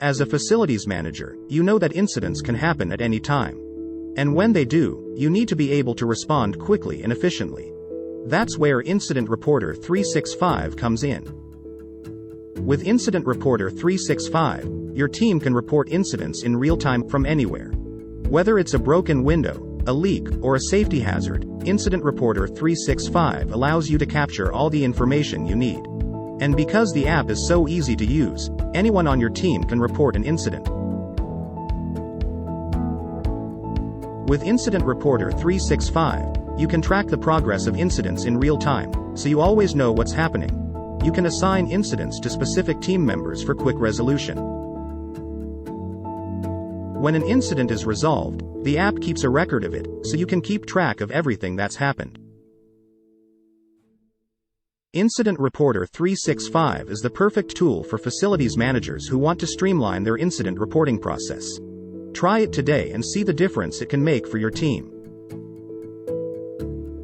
As a facilities manager, you know that incidents can happen at any time. And when they do, you need to be able to respond quickly and efficiently. That's where Incident Reporter 365 comes in. With Incident Reporter 365, your team can report incidents in real time from anywhere. Whether it's a broken window, a leak, or a safety hazard, Incident Reporter 365 allows you to capture all the information you need. And because the app is so easy to use, anyone on your team can report an incident. With Incident Reporter 365, you can track the progress of incidents in real time, so you always know what's happening. You can assign incidents to specific team members for quick resolution. When an incident is resolved, the app keeps a record of it, so you can keep track of everything that's happened. Incident Reporter 365 is the perfect tool for facilities managers who want to streamline their incident reporting process. Try it today and see the difference it can make for your team.